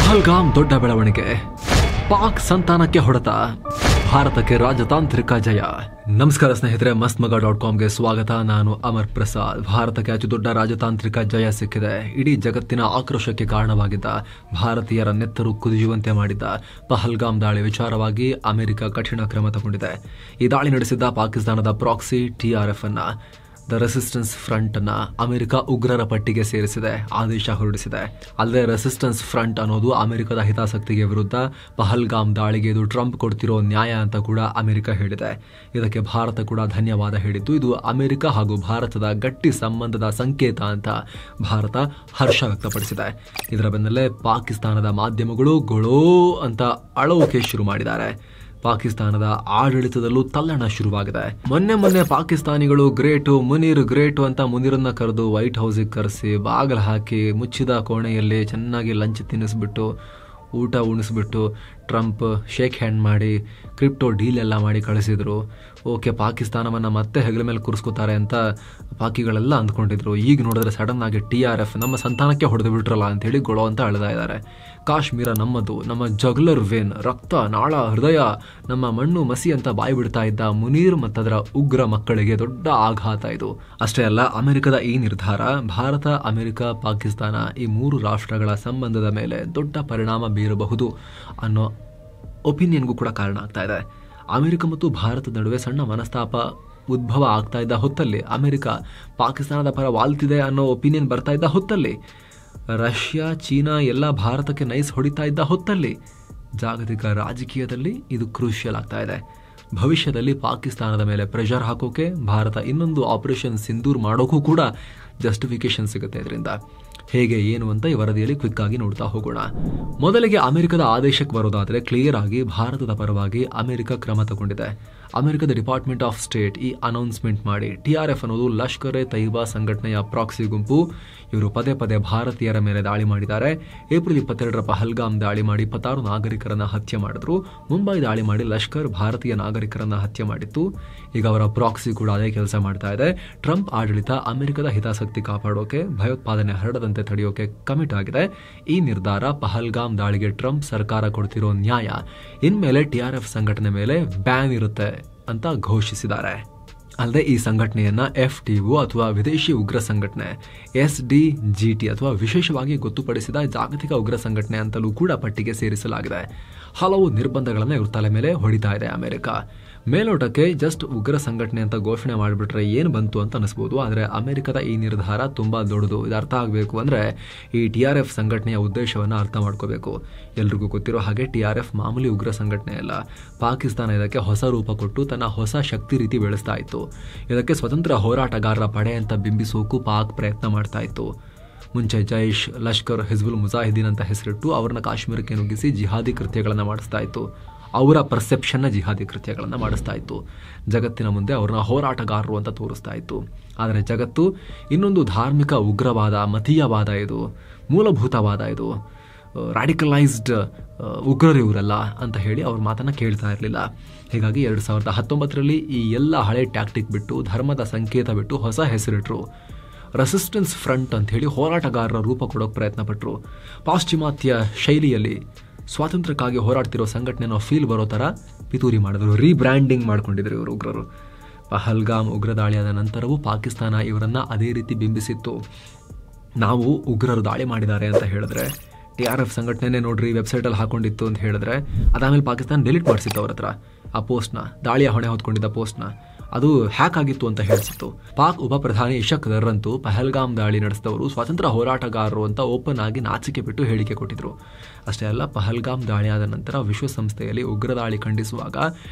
ಪಹಲ್ಗಾಮ್ ದೊಡ್ಡ ಬೆಳವಣಿಗೆ, ಪಾಕ್ ಸಂತಾನಕ್ಕೆ ಹೊಡೆತ, ಭಾರತಕ್ಕೆ ರಾಜತಾಂತ್ರಿಕ ಜಯ. ನಮಸ್ಕಾರ ಸ್ನೇಹಿತರೆ, mastmaga.comಗೆ ಸ್ವಾಗತ. ನಾನು ಅಮರ್ ಪ್ರಸಾದ್. ಭಾರತಕ್ಕೆ ಅತಿ ದೊಡ್ಡ ರಾಜತಾಂತ್ರಿಕ ಜಯ ಸಿಕ್ಕಿದೆ. ಇಡೀ ಜಗತ್ತಿನ ಆಕ್ರೋಶಕ್ಕೆ ಕಾರಣವಾಗಿದ್ದ, ಭಾರತೀಯರ ನೆತ್ತರು ಕುದಿಯುವಂತೆ ಮಾಡಿದ್ದ ಪಹಲ್ಗಾಮ್ ದಾಳಿ ವಿಚಾರವಾಗಿ ಅಮೆರಿಕ ಕಠಿಣ ಕ್ರಮ ತಗೊಂಡಿದೆ. ಈ ದಾಳಿ ನಡೆಸಿದ್ದ ಪಾಕಿಸ್ತಾನದ ಪ್ರಾಕ್ಸಿ TRF ಅನ್ನ, ದ ರೆಸಿಸ್ಟೆನ್ಸ್ ಫ್ರಂಟ್ ಅನ್ನ ಅಮೆರಿಕ ಉಗ್ರರ ಪಟ್ಟಿಗೆ ಸೇರಿಸಿದೆ, ಆದೇಶ ಹೊರಡಿಸಿದೆ. ಅಲ್ಲದೆ ರೆಸಿಸ್ಟೆನ್ಸ್ ಫ್ರಂಟ್ ಅನ್ನೋದು ಅಮೆರಿಕದ ಹಿತಾಸಕ್ತಿಗೆ ವಿರುದ್ಧ ಪಹಲ್ಗಾಮ್ ದಾಳಿಗೆ ಇದು ಟ್ರಂಪ್ ಕೊಡ್ತಿರೋ ನ್ಯಾಯ ಅಂತ ಕೂಡ ಅಮೆರಿಕ ಹೇಳಿದೆ. ಇದಕ್ಕೆ ಭಾರತ ಕೂಡ ಧನ್ಯವಾದ ಹೇಳಿದ್ದು, ಇದು ಅಮೆರಿಕ ಹಾಗೂ ಭಾರತದ ಗಟ್ಟಿ ಸಂಬಂಧದ ಸಂಕೇತ ಅಂತ ಭಾರತ ಹರ್ಷ ವ್ಯಕ್ತಪಡಿಸಿದೆ. ಇದರ ಬೆನ್ನಲ್ಲೇ ಪಾಕಿಸ್ತಾನದ ಮಾಧ್ಯಮಗಳು ಗೊಳೋ ಅಂತ ಅಳೋಕೆ ಶುರು ಮಾಡಿದ್ದಾರೆ. ಪಾಕಿಸ್ತಾನದ ಆಡಳಿತದಲ್ಲೂ ತಲ್ಲಣ ಶುರುವಾಗಿದೆ. ಮೊನ್ನೆ ಪಾಕಿಸ್ತಾನಿಗಳು ಗ್ರೇಟು, ಮುನೀರ್ ಗ್ರೇಟು ಅಂತ ಮುನೀರನ್ನ ಕರೆದು ವೈಟ್ ಹೌಸಿಗೆ ಕರೆಸಿ ಬಾಗಿಲು ಹಾಕಿ ಮುಚ್ಚಿದ ಕೋಣೆಯಲ್ಲಿ ಚೆನ್ನಾಗಿ ಲಂಚ್ ತಿನ್ನಿಸ್ಬಿಟ್ಟು ಊಟ ಉಣಿಸ್ಬಿಟ್ಟು ಟ್ರಂಪ್ ಶೇಕ್ ಹ್ಯಾಂಡ್ ಮಾಡಿ ಕ್ರಿಪ್ಟೋ ಡೀಲ್ ಎಲ್ಲ ಮಾಡಿ ಕಳಿಸಿದ್ರು. ಓಕೆ, ಪಾಕಿಸ್ತಾನವನ್ನು ಮತ್ತೆ ಹೆಗಲ ಮೇಲೆ ಕೂರಿಸ್ಕೋತಾರೆ ಅಂತ ಪಾಕಿಗಳೆಲ್ಲ ಅಂದ್ಕೊಂಡಿದ್ರು. ಈಗ ನೋಡಿದ್ರೆ ಸಡನ್ ಆಗಿ TRF ನಮ್ಮ ಸಂತಾನಕ್ಕೆ ಹೊಡೆದು ಬಿಟ್ರಲ್ಲ ಅಂತೇಳಿ ಗೊಳೋ ಅಂತ ಅಳ್ತಾ ಇದ್ದಾರೆ. ಕಾಶ್ಮೀರ ನಮ್ಮದು, ನಮ್ಮ ಜಗ್ಲರ್ ವೇನ್, ರಕ್ತ ನಾಳ ಹೃದಯ, ನಮ್ಮ ಮಣ್ಣು ಮಸಿ ಅಂತ ಬಾಯಿ ಬಿಡ್ತಾ ಇದ್ದ ಮುನೀರ್ ಮತ್ತದರ ಉಗ್ರ ಮಕ್ಕಳಿಗೆ ದೊಡ್ಡ ಆಘಾತ ಇದು. ಅಷ್ಟೇ ಅಲ್ಲ, ಅಮೆರಿಕದ ಈ ನಿರ್ಧಾರ ಭಾರತ, ಅಮೆರಿಕ, ಪಾಕಿಸ್ತಾನ ಈ ಮೂರು ರಾಷ್ಟ್ರಗಳ ಸಂಬಂಧದ ಮೇಲೆ ದೊಡ್ಡ ಪರಿಣಾಮ ಬೀರಬಹುದು ಅನ್ನೋ ಒಪಿನಿಯನ್ಗೂ ಕೂಡ ಕಾರಣ ಆಗ್ತಾ ಇದೆ. ಅಮೆರಿಕ ಮತ್ತು ಭಾರತದ ನಡುವೆ ಸಣ್ಣ ಮನಸ್ತಾಪ ಉದ್ಭವ ಆಗ್ತಾ ಇದ್ದ ಹೊತ್ತಲ್ಲಿ, ಅಮೆರಿಕ ಪಾಕಿಸ್ತಾನದ ಪರ ವಾಲ್ತಿದೆ ಅನ್ನೋ ಒಪಿನಿಯನ್ ಬರ್ತಾ ಇದ್ದ ಹೊತ್ತಲ್ಲಿ, ರಷ್ಯಾ, ಚೀನಾ ಎಲ್ಲ ಭಾರತಕ್ಕೆ ನೈಸ್ ಹೊಡಿತಾ ಇದ್ದ ಹೊತ್ತಲ್ಲಿ, ಜಾಗತಿಕ ರಾಜಕೀಯದಲ್ಲಿ ಇದು ಕ್ರೂಷಿಯಲ್ ಆಗ್ತಾ ಇದೆ. ಭವಿಷ್ಯದಲ್ಲಿ ಪಾಕಿಸ್ತಾನದ ಮೇಲೆ ಪ್ರೆಷರ್ ಹಾಕೋಕೆ ಭಾರತ ಇನ್ನೊಂದು ಆಪರೇಷನ್ ಸಿಂಧೂರ್ ಮಾಡೋಕ್ಕೂ ಕೂಡ ಜಸ್ಟಿಫಿಕೇಶನ್ ಸಿಗುತ್ತೆ. ಇದರಿಂದ ಹೇಗೆ ಏನು ಅಂತ ಈ ವರದಿಯಲ್ಲಿ ಕ್ವಿಕ್ ಆಗಿ ನೋಡ್ತಾ ಹೋಗೋಣ. ಮೊದಲಿಗೆ ಅಮೆರಿಕದ ಆದೇಶಕ್ಕೆ ಬರೋದಾದರೆ, ಕ್ಲಿಯರ್ ಆಗಿ ಭಾರತದ ಪರವಾಗಿ ಅಮೆರಿಕ ಕ್ರಮ ತಗೊಂಡಿದೆ. ಅಮೆರಿಕದ ಡಿಪಾರ್ಟ್ಮೆಂಟ್ ಆಫ್ ಸ್ಟೇಟ್ ಈ ಅನೌನ್ಸ್ಮೆಂಟ್ ಮಾಡಿ, TRF ಅನ್ನೋದು ಲಷ್ಕರ್ ಎ ತೈಬಾ ಸಂಘಟನೆಯ ಪ್ರಾಕ್ಸಿ ಗುಂಪು. ಇವರು ಪದೇ ಪದೇ ಭಾರತೀಯರ ಮೇಲೆ ದಾಳಿ ಮಾಡಿದ್ದಾರೆ. ಏಪ್ರಿಲ್ 22ರ ಪಹಲ್ಗಾಮ್ ದಾಳಿ ಮಾಡಿ 26 ನಾಗರಿಕರನ್ನ ಹತ್ಯೆ ಮಾಡಿದ್ರು. ಮುಂಬೈ ದಾಳಿ ಮಾಡಿ ಲಷ್ಕರ್ ಭಾರತೀಯ ನಾಗರಿಕರನ್ನ ಹತ್ಯೆ ಮಾಡಿತ್ತು. ಈಗ ಅವರ ಪ್ರಾಕ್ಸಿ ಕೂಡ ಅದೇ ಕೆಲಸ ಮಾಡ್ತಾ ಇದೆ. ಟ್ರಂಪ್ ಆಡಳಿತ ಅಮೆರಿಕದ ಹಿತಾಸಕ್ತಿ ಕಾಪಾಡೋಕೆ, ಭಯೋತ್ಪಾದನೆ ಹರಡದಂತೆ ತಡೆಯೋಕೆ ಕಮಿಟ್ ಆಗಿದೆ. ಈ ನಿರ್ಧಾರ ಪಹಲ್ಗಾಮ್ ದಾಳಿಗೆ ಟ್ರಂಪ್ ಸರ್ಕಾರ ಕೊಡ್ತಿರೋ ನ್ಯಾಯ. ಇನ್ಮೇಲೆ TRF ಸಂಘಟನೆ ಮೇಲೆ ಬ್ಯಾನ್ ಇರುತ್ತೆ ಅಂತ ಘೋಷಿಸಿದ್ದಾರೆ. ಅಲ್ಲದೆ ಈ ಸಂಘಟನೆಯನ್ನ FTO ಅಥವಾ ವಿದೇಶಿ ಉಗ್ರ ಸಂಘಟನೆ, SDGT ಅಥವಾ ವಿಶೇಷವಾಗಿ ಗೊತ್ತುಪಡಿಸಿದ ಜಾಗತಿಕ ಉಗ್ರ ಸಂಘಟನೆ ಅಂತಲೂ ಕೂಡ ಪಟ್ಟಿಗೆ ಸೇರಿಸಲಾಗಿದೆ. ಹಲವು ನಿರ್ಬಂಧಗಳನ್ನು ಇವ್ರ ತಲೆ ಮೇಲೆ ಹೊಡಿತಾ ಇದೆ ಅಮೆರಿಕ. ಮೇಲೋಟಕ್ಕೆ ಜಸ್ಟ್ ಉಗ್ರ ಸಂಘಟನೆ ಅಂತ ಘೋಷಣೆ ಮಾಡಿಬಿಟ್ರೆ ಏನು ಬಂತು ಅಂತ ಅನಿಸ್ಬೋದು. ಆದರೆ ಅಮೆರಿಕದ ಈ ನಿರ್ಧಾರ ತುಂಬಾ ದೊಡ್ಡದು. ಇದು ಅರ್ಥ ಆಗಬೇಕು ಅಂದರೆ ಈ TRF ಸಂಘಟನೆಯ ಉದ್ದೇಶವನ್ನು ಅರ್ಥ ಮಾಡ್ಕೋಬೇಕು. ಎಲ್ರಿಗೂ ಗೊತ್ತಿರೋ ಹಾಗೆ TRF ಮಾಮೂಲಿ ಉಗ್ರ ಸಂಘಟನೆ ಅಲ್ಲ. ಪಾಕಿಸ್ತಾನ ಇದಕ್ಕೆ ಹೊಸ ರೂಪ ಕೊಟ್ಟು ತನ್ನ ಹೊಸ ಶಕ್ತಿ ರೀತಿ ಬೆಳೆಸ್ತಾ ಇತ್ತು. ಇದಕ್ಕೆ ಸ್ವತಂತ್ರ ಹೋರಾಟಗಾರರ ಪಡೆ ಅಂತ ಬಿಂಬಿಸೋಕು ಪಾಕ್ ಪ್ರಯತ್ನ ಮಾಡ್ತಾ ಇತ್ತು. ಮುಂಚೆ ಜೈಷ್, ಲಷ್ಕರ್, ಹಿಜ್ಬುಲ್ ಮುಜಾಹಿದೀನ್ ಅಂತ ಹೆಸರಿಟ್ಟು ಅವ್ರನ್ನ ಕಾಶ್ಮೀರಕ್ಕೆ ನುಗ್ಗಿಸಿ ಜಿಹಾದಿ ಕೃತ್ಯಗಳನ್ನು ಮಾಡಿಸ್ತಾ ಇತ್ತು. ಅವರ ಪರ್ಸೆಪ್ಷನ್ನ ಜಿಹಾದಿ ಕೃತ್ಯಗಳನ್ನು ಮಾಡಿಸ್ತಾ ಇತ್ತು. ಜಗತ್ತಿನ ಮುಂದೆ ಅವ್ರನ್ನ ಹೋರಾಟಗಾರರು ಅಂತ ತೋರಿಸ್ತಾ ಇತ್ತು. ಆದರೆ ಜಗತ್ತು ಇನ್ನೊಂದು ಧಾರ್ಮಿಕ ಉಗ್ರವಾದ, ಮತೀಯವಾದ, ಇದು ಮೂಲಭೂತವಾದ, ಇದು ರಾಡಿಕಲೈಸ್ಡ್ ಉಗ್ರರು ಇವರಲ್ಲ ಅಂತ ಹೇಳಿ ಅವ್ರ ಮಾತನ್ನು ಕೇಳ್ತಾ ಇರಲಿಲ್ಲ. ಹೀಗಾಗಿ 2019ರಲ್ಲಿ ಈ ಎಲ್ಲ ಹಳೆ ಟ್ಯಾಕ್ಟಿಕ್ ಬಿಟ್ಟು, ಧರ್ಮದ ಸಂಕೇತ ಬಿಟ್ಟು ಹೊಸ ಹೆಸರಿಟ್ರು. ರೆಸಿಸ್ಟೆನ್ಸ್ ಫ್ರಂಟ್ ಅಂತ ಹೇಳಿ ಹೋರಾಟಗಾರರ ರೂಪ ಕೊಡೋಕೆ ಪ್ರಯತ್ನ ಪಟ್ಟರು. ಪಾಶ್ಚಿಮಾತ್ಯ ಶೈಲಿಯಲ್ಲಿ ಸ್ವಾತಂತ್ರ್ಯಕ್ಕಾಗಿ ಹೋರಾಡ್ತಿರೋ ಸಂಘಟನೆಯನ್ನು ಫೀಲ್ ಬರೋ ಥರ ಪಿತೂರಿ ಮಾಡಿದ್ರು. ರೀಬ್ರ್ಯಾಂಡಿಂಗ್ ಮಾಡ್ಕೊಂಡಿದ್ರು ಇವರು ಉಗ್ರರು. ಪಹಲ್ಗಾಮ್ ಉಗ್ರ ದಾಳಿಯಾದ ನಂತರವೂ ಪಾಕಿಸ್ತಾನ ಇವರನ್ನು ಅದೇ ರೀತಿ ಬಿಂಬಿಸಿತ್ತು. ನಾವು ಉಗ್ರರು ದಾಳಿ ಮಾಡಿದ್ದಾರೆ ಅಂತ ಹೇಳಿದ್ರೆ, TRF ಸಂಘಟನೆ ನೋಡ್ರಿ ವೆಬ್ಸೈಟಲ್ಲಿ ಹಾಕೊಂಡಿತ್ತು ಅಂತ ಹೇಳಿದ್ರೆ, ಅದಾದಮೇಲೆ ಪಾಕಿಸ್ತಾನ ಡಿಲೀಟ್ ಮಾಡಿಸಿತ್ತು ಅವ್ರ ಹತ್ರ ಆ ಪೋಸ್ಟ್ನ, ದಾಳಿಯ ಹೊಣೆ ಹೊತ್ಕೊಂಡಿದ್ದ ಪೋಸ್ಟ್ನ. ಅದು ಹ್ಯಾಕ್ ಆಗಿತ್ತು ಅಂತ ಹೇಳಿಸಿತ್ತು. ಪಾಕ್ ಉಪ ಪ್ರಧಾನಿ ಇಶಕ್ ದರ್ ಅಂತೂ ಪಹಲ್ಗಾಮ್ ದಾಳಿ ನಡೆಸಿದವರು ಸ್ವಾತಂತ್ರ್ಯ ಹೋರಾಟಗಾರರು ಅಂತ ಓಪನ್ ಆಗಿ ನಾಚಿಕೆ ಬಿಟ್ಟು ಹೇಳಿಕೆ ಕೊಟ್ಟಿದ್ರು. ಅಷ್ಟೇ ಅಲ್ಲ, ಪಹಲ್ಗಾಮ್ ದಾಳಿಯಾದ ನಂತರ ವಿಶ್ವಸಂಸ್ಥೆಯಲ್ಲಿ ಉಗ್ರ ದಾಳಿ ಖಂಡಿಸುವಾಗ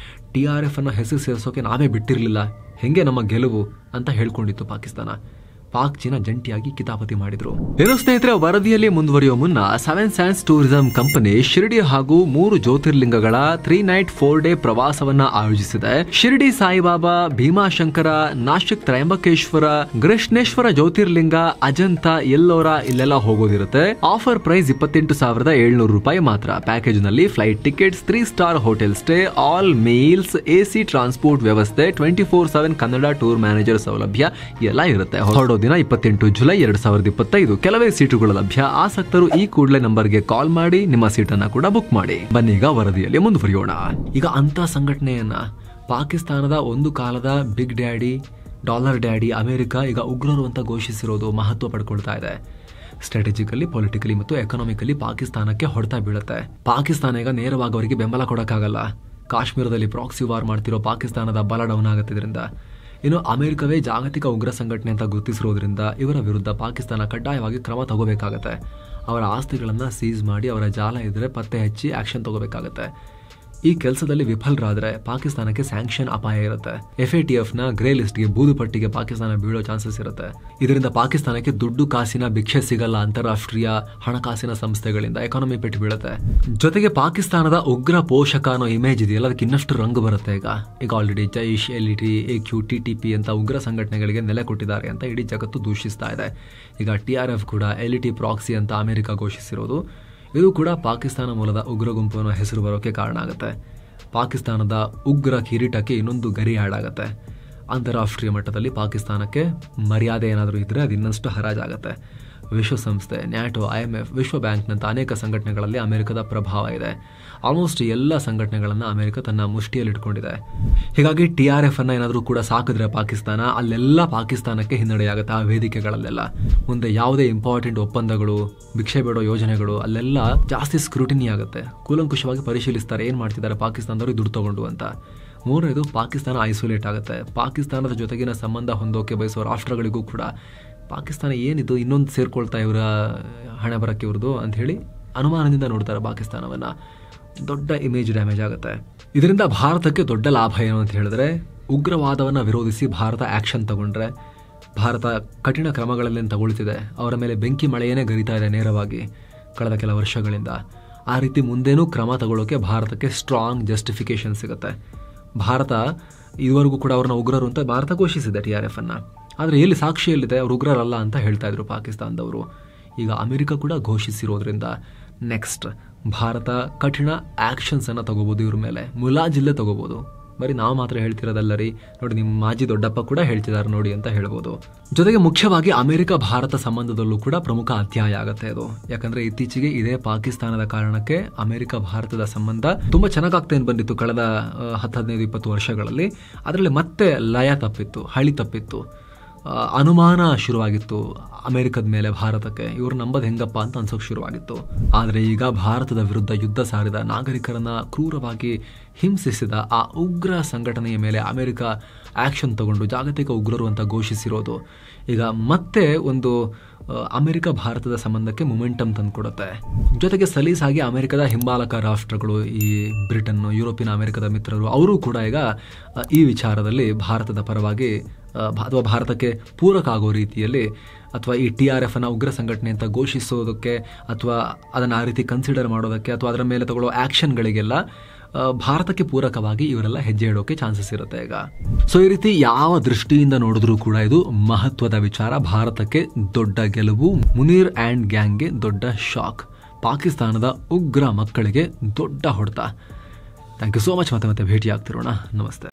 TRF ಅನ್ನು ಹೆಸರು ಸೇರಿಸೋಕೆ ನಾವೇ ಬಿಟ್ಟಿರಲಿಲ್ಲ, ಹೆಂಗೆ ನಮ್ಮ ಗೆಲುವು ಅಂತ ಹೇಳ್ಕೊಂಡಿತ್ತು ಪಾಕಿಸ್ತಾನ. ಪಾಕ್ ಚೀನಾ ಜಂಟಿಯಾಗಿ ಕಿತಾಪತಿ ಮಾಡಿದ್ರು. ಇನ್ನು ಸ್ನೇಹಿತರೆ, ವರದಿಯಲ್ಲಿ ಮುಂದುವರಿಯುವ ಮುನ್ನ 7 Sands ಟೂರಿಸಂ ಕಂಪನಿ ಶಿರಡಿ ಹಾಗೂ 3 ಜ್ಯೋತಿರ್ಲಿಂಗಗಳ 3 ನೈಟ್ 4 ಡೇ ಪ್ರವಾಸವನ್ನ ಆಯೋಜಿಸಿದೆ. ಶಿರಡಿ ಸಾಯಿಬಾಬಾ, ಭೀಮಾಶಂಕರ, ನಾಶಿಕ್ ತ್ರಯಂಬಕೇಶ್ವರ, ಕೃಷ್ಣೇಶ್ವರ ಜ್ಯೋತಿರ್ಲಿಂಗ, ಅಜಂತ, ಎಲ್ಲೋರ ಇಲ್ಲೆಲ್ಲ ಹೋಗೋದಿರುತ್ತೆ. ಆಫರ್ ಪ್ರೈಸ್ 28,700 ರೂಪಾಯಿ ಮಾತ್ರ. ಪ್ಯಾಕೇಜ್ ನಲ್ಲಿ flight tickets, 3 star hotel stay, all meals, AC transport ವ್ಯವಸ್ಥೆ, 24/7 ಕನ್ನಡ ಟೂರ್ ಮ್ಯಾನೇಜರ್ ಸೌಲಭ್ಯ ಎಲ್ಲ ಇರುತ್ತೆ. ಹೊರಡೋ ದಿನ 28 ಜುಲೈ 2025. ಕೆಲವೇ ಸೀಟುಗಳು ಲಭ್ಯ. ಆಸಕ್ತರು ಈ ಕೂಡಲೇ ನಂಬರ್ಗೆ ಕಾಲ್ ಮಾಡಿ ನಿಮ್ಮ ಸೀಟನ್ನ ಕೂಡ ಬುಕ್ ಮಾಡಿ. ಬನ್ನಿ ಈಗ ವರದಿಯಲ್ಲಿ ಮುಂದುವರಿಯೋಣ. ಈಗ ಅಂತ ಸಂಘಟನೆಯನ್ನ ಪಾಕಿಸ್ತಾನದ ಒಂದು ಕಾಲದ big daddy, dollar daddy America ಈಗ ಉಗ್ರರು ಅಂತ ಘೋಷಿಸಿರೋದು ಮಹತ್ವ ಪಡ್ಕೊಳ್ತಾ ಇದೆ. ಸ್ಟ್ರಾಟಜಿಕಲಿ, ಪೊಲಿಟಿಕಲಿ ಮತ್ತು ಎಕನಾಮಿಕಲಿ ಪಾಕಿಸ್ತಾನಕ್ಕೆ ಹೊಡೆತ ಬೀಳುತ್ತೆ. ಪಾಕಿಸ್ತಾನ ಈಗ ನೇರವಾಗಿ ಅವರಿಗೆ ಬೆಂಬಲ ಕೊಡಕ್ಕಾಗಲ್ಲ. ಕಾಶ್ಮೀರದಲ್ಲಿ ಪ್ರಾಕ್ಸಿ ವಾರ್ ಮಾಡ್ತಿರೋ ಪಾಕಿಸ್ತಾನದ ಬಲ ಡೌನ್ ಆಗುತ್ತಿದ್ರಿಂದ, ಇನ್ನು ಅಮೆರಿಕವೇ ಜಾಗತಿಕ ಉಗ್ರ ಸಂಘಟನೆ ಅಂತ ಗುರುತಿಸಿರೋದ್ರಿಂದ ಇವರ ವಿರುದ್ಧ ಪಾಕಿಸ್ತಾನ ಕಡ್ಡಾಯವಾಗಿ ಕ್ರಮ ತಗೋಬೇಕಾಗತ್ತೆ. ಅವರ ಆಸ್ತಿಗಳನ್ನ ಸೀಸ್ ಮಾಡಿ ಅವರ ಜಾಲ ಇದ್ರೆ ಪತ್ತೆ ಹಚ್ಚಿ ಆಕ್ಷನ್ ತಗೋಬೇಕಾಗತ್ತೆ. ಈ ಕೆಲಸದಲ್ಲಿ ವಿಫಲರಾದ್ರೆ ಪಾಕಿಸ್ತಾನಕ್ಕೆ ಸ್ಯಾಂಕ್ಷನ್ ಅಪಾಯ ಇರುತ್ತೆ. FATF ನ ಗ್ರೇ ಲಿಸ್ಟ್ಗೆ, ಬೂದು ಪಟ್ಟಿಗೆ ಪಾಕಿಸ್ತಾನ ಬೀಳೋ ಚಾನ್ಸಸ್ ಇರುತ್ತೆ. ಇದರಿಂದ ಪಾಕಿಸ್ತಾನಕ್ಕೆ ದುಡ್ಡು ಕಾಸಿನ ಭಿಕ್ಷೆ ಸಿಗಲ್ಲ. ಅಂತಾರಾಷ್ಟ್ರೀಯ ಹಣಕಾಸಿನ ಸಂಸ್ಥೆಗಳಿಂದ ಎಕಾನಮಿ ಪೆಟ್ಟು ಬೀಳುತ್ತೆ. ಜೊತೆಗೆ ಪಾಕಿಸ್ತಾನದ ಉಗ್ರ ಪೋಷಕ ಅನ್ನೋ ಇಮೇಜ್ ಇದೆಯಲ್ಲ, ಅದಕ್ಕೆ ಇನ್ನಷ್ಟು ರಂಗು ಬರುತ್ತೆ. ಈಗ already Jaish, LET, AQ, TTP ಅಂತ ಉಗ್ರ ಸಂಘಟನೆಗಳಿಗೆ ನೆಲೆ ಕೊಟ್ಟಿದ್ದಾರೆ ಅಂತ ಇಡೀ ಜಗತ್ತು ದೂಷಿಸ್ತಾ ಇದೆ. ಈಗ TRF ಕೂಡ LET ಪ್ರಾಕ್ಸಿ ಅಂತ ಅಮೆರಿಕ ಘೋಷಿಸಿರೋದು, ಇದು ಕೂಡ ಪಾಕಿಸ್ತಾನ ಮೂಲದ ಉಗ್ರ ಗುಂಪು ಅನ್ನೋ ಹೆಸರು ಬರೋಕೆ ಕಾರಣ ಆಗುತ್ತೆ. ಪಾಕಿಸ್ತಾನದ ಉಗ್ರ ಕಿರೀಟಕ್ಕೆ ಇನ್ನೊಂದು ಗರಿ ಆಡಾಗತ್ತೆ. ಅಂತಾರಾಷ್ಟ್ರೀಯ ಮಟ್ಟದಲ್ಲಿ ಪಾಕಿಸ್ತಾನಕ್ಕೆ ಮರ್ಯಾದೆ ಏನಾದರೂ ಇದ್ರೆ ಅದು ಇನ್ನಷ್ಟು ಹರಾಜಾಗತ್ತೆ. ವಿಶ್ವಸಂಸ್ಥೆ, ನ್ಯಾಟೋ, IMF, ವಿಶ್ವ ಬ್ಯಾಂಕ್ನಂಥ ಅನೇಕ ಸಂಘಟನೆಗಳಲ್ಲಿ ಅಮೆರಿಕದ ಪ್ರಭಾವ ಇದೆ. ಆಲ್ಮೋಸ್ಟ್ ಎಲ್ಲ ಸಂಘಟನೆಗಳನ್ನು ಅಮೆರಿಕ ತನ್ನ ಮುಷ್ಟಿಯಲ್ಲಿಟ್ಕೊಂಡಿದೆ. ಹೀಗಾಗಿ TRF ಅನ್ನ ಏನಾದರೂ ಕೂಡ ಸಾಕಿದ್ರೆ ಪಾಕಿಸ್ತಾನ, ಅಲ್ಲೆಲ್ಲ ಪಾಕಿಸ್ತಾನಕ್ಕೆ ಹಿನ್ನಡೆಯಾಗುತ್ತೆ. ಆ ವೇದಿಕೆಗಳಲ್ಲೆಲ್ಲ ಮುಂದೆ ಯಾವುದೇ ಇಂಪಾರ್ಟೆಂಟ್ ಒಪ್ಪಂದಗಳು, ಭಿಕ್ಷೆ ಬೇಡೋ ಯೋಜನೆಗಳು, ಅಲ್ಲೆಲ್ಲ ಜಾಸ್ತಿ ಸ್ಕ್ರೂಟಿನಿ ಆಗುತ್ತೆ. ಕೂಲಂಕುಷವಾಗಿ ಪರಿಶೀಲಿಸ್ತಾರೆ ಏನು ಮಾಡ್ತಿದ್ದಾರೆ ಪಾಕಿಸ್ತಾನದವರು ದುಡ್ಡು ತಗೊಂಡು ಅಂತ. ಮೂರನೇದು, ಪಾಕಿಸ್ತಾನ ಐಸೋಲೇಟ್ ಆಗುತ್ತೆ. ಪಾಕಿಸ್ತಾನದ ಜೊತೆಗಿನ ಸಂಬಂಧ ಹೊಂದೋಕೆ ಬಯಸೋ ರಾಷ್ಟ್ರಗಳಿಗೂ ಕೂಡ ಪಾಕಿಸ್ತಾನ ಏನಿದು ಇನ್ನೊಂದು ಸೇರ್ಕೊಳ್ತಾ ಇವರ ಹಣೆ ಬರಕ್ಕೆ ಇವ್ರದ್ದು ಅಂತ ಹೇಳಿ ಅನುಮಾನದಿಂದ ನೋಡ್ತಾರೆ ಪಾಕಿಸ್ತಾನವನ್ನ. ದೊಡ್ಡ ಇಮೇಜ್ ಡ್ಯಾಮೇಜ್ ಆಗುತ್ತೆ. ಇದರಿಂದ ಭಾರತಕ್ಕೆ ದೊಡ್ಡ ಲಾಭ ಏನು ಅಂತ ಹೇಳಿದ್ರೆ, ಉಗ್ರವಾದವನ್ನು ವಿರೋಧಿಸಿ ಭಾರತ ಆಕ್ಷನ್ ತಗೊಂಡ್ರೆ, ಭಾರತ ಕಠಿಣ ಕ್ರಮಗಳಲ್ಲೇನು ತಗೊಳ್ತಿದೆ, ಅವರ ಮೇಲೆ ಬೆಂಕಿ ಮಳೆಯೇ ಗರಿತಾ ಇದೆ ನೇರವಾಗಿ ಕಳೆದ ಕೆಲ ವರ್ಷಗಳಿಂದ. ಆ ರೀತಿ ಮುಂದೇನೂ ಕ್ರಮ ತಗೊಳ್ಳೋಕೆ ಭಾರತಕ್ಕೆ ಸ್ಟ್ರಾಂಗ್ ಜಸ್ಟಿಫಿಕೇಶನ್ ಸಿಗುತ್ತೆ. ಭಾರತ ಇದುವರೆಗೂ ಕೂಡ ಅವ್ರನ್ನ ಉಗ್ರರು ಅಂತ ಭಾರತ ಘೋಷಿಸಿದೆ TRF ಅನ್ನ. ಆದರೆ ಎಲ್ಲಿ ಸಾಕ್ಷಿಯಲ್ಲಿದೆ ಅವ್ರು ಉಗ್ರರಲ್ಲ ಅಂತ ಹೇಳ್ತಾ ಇದ್ರು ಪಾಕಿಸ್ತಾನದವರು. ಈಗ ಅಮೆರಿಕ ಕೂಡ ಘೋಷಿಸಿರೋದ್ರಿಂದ ನೆಕ್ಸ್ಟ್ ಭಾರತ ಕಠಿಣ ಆಕ್ಷನ್ಸ್ ಅನ್ನ ತಗೋಬಹುದು. ಇವ್ರ ಮೇಲೆ ಮುಲಾಜಿಲ್ಲೇ ತಗೋಬಹುದು. ಬರೀ ನಾವು ಮಾತ್ರ ಹೇಳ್ತಿರೋದಲ್ಲ ರೀ, ನೋಡಿ ನಿಮ್ಮ ಮಾಜಿ ದೊಡ್ಡಪ್ಪ ಕೂಡ ಹೇಳ್ತಿದ್ದಾರೆ ನೋಡಿ ಅಂತ ಹೇಳ್ಬೋದು. ಜೊತೆಗೆ ಮುಖ್ಯವಾಗಿ ಅಮೆರಿಕ ಭಾರತ ಸಂಬಂಧದಲ್ಲೂ ಕೂಡ ಪ್ರಮುಖ ಅಧ್ಯಾಯ ಆಗುತ್ತೆ ಇದು. ಯಾಕಂದ್ರೆ ಇತ್ತೀಚೆಗೆ ಇದೇ ಪಾಕಿಸ್ತಾನದ ಕಾರಣಕ್ಕೆ ಅಮೆರಿಕ ಭಾರತದ ಸಂಬಂಧ ತುಂಬಾ ಚೆನ್ನಾಗಾಗ್ತಾ ಬಂದಿತ್ತು ಕಳೆದ 10-15-20 ವರ್ಷಗಳಲ್ಲಿ. ಅದರಲ್ಲಿ ಮತ್ತೆ ಲಯ ತಪ್ಪಿತ್ತು, ಹಳಿ ತಪ್ಪಿತ್ತು, ಅನುಮಾನ ಶುರುವಾಗಿತ್ತು ಅಮೆರಿಕದ ಮೇಲೆ ಭಾರತಕ್ಕೆ. ಇವ್ರು ನಂಬದು ಹೆಂಗಪ್ಪ ಅಂತ ಅನ್ಸೋಕೆ ಶುರುವಾಗಿತ್ತು. ಆದರೆ ಈಗ ಭಾರತದ ವಿರುದ್ಧ ಯುದ್ಧ ಸಾರಿದ, ನಾಗರಿಕರನ್ನ ಕ್ರೂರವಾಗಿ ಹಿಂಸಿಸಿದ ಆ ಉಗ್ರ ಸಂಘಟನೆಯ ಮೇಲೆ ಅಮೆರಿಕ ಆಕ್ಷನ್ ತಗೊಂಡು ಜಾಗತಿಕ ಉಗ್ರರು ಅಂತ ಘೋಷಿಸಿರೋದು ಈಗ ಮತ್ತೆ ಒಂದು ಅಮೆರಿಕ ಭಾರತದ ಸಂಬಂಧಕ್ಕೆ ಮೊಮೆಂಟಮ್ ತಂದುಕೊಡುತ್ತೆ. ಜೊತೆಗೆ ಸಲೀಸಾಗಿ ಅಮೆರಿಕದ ಹಿಂಬಾಲಕ ರಾಷ್ಟ್ರಗಳು, ಈ ಬ್ರಿಟನ್, ಯುರೋಪಿನ ಅಮೆರಿಕದ ಮಿತ್ರರು, ಅವರು ಕೂಡ ಈಗ ಈ ವಿಚಾರದಲ್ಲಿ ಭಾರತದ ಪರವಾಗಿ ಅಥವಾ ಭಾರತಕ್ಕೆ ಪೂರಕ ಆಗೋ ರೀತಿಯಲ್ಲಿ, ಅಥವಾ ಈ TRF ಅನ್ನ ಉಗ್ರ ಸಂಘಟನೆ ಅಂತ ಘೋಷಿಸೋದಕ್ಕೆ ಅಥವಾ ಅದನ್ನು ಆ ರೀತಿ ಕನ್ಸಿಡರ್ ಮಾಡೋದಕ್ಕೆ ಅಥವಾ ಅದರ ಮೇಲೆ ತಗೊಳ್ಳೋ ಆಕ್ಷನ್ಗಳಿಗೆಲ್ಲ ಭಾರತಕ್ಕೆ ಪೂರಕವಾಗಿ ಇವರೆಲ್ಲ ಹೆಜ್ಜೆ ಇಡೋಕೆ ಚಾನ್ಸಸ್ ಇರುತ್ತೆ ಈಗ. ಸೊ ಈ ರೀತಿ ಯಾವ ದೃಷ್ಟಿಯಿಂದ ನೋಡಿದ್ರೂ ಕೂಡ ಇದು ಮಹತ್ವದ ವಿಚಾರ. ಭಾರತಕ್ಕೆ ದೊಡ್ಡ ಗೆಲುವು, ಮುನೀರ್ ಆ್ಯಂಡ್ ಗ್ಯಾಂಗ್ಗೆ ದೊಡ್ಡ ಶಾಕ್, ಪಾಕಿಸ್ತಾನದ ಉಗ್ರ ಮಕ್ಕಳಿಗೆ ದೊಡ್ಡ ಹೊಡೆತ. Thank you so much. ಮತ್ತೆ ಭೇಟಿ ಆಗ್ತಿರೋಣ. ನಮಸ್ತೆ.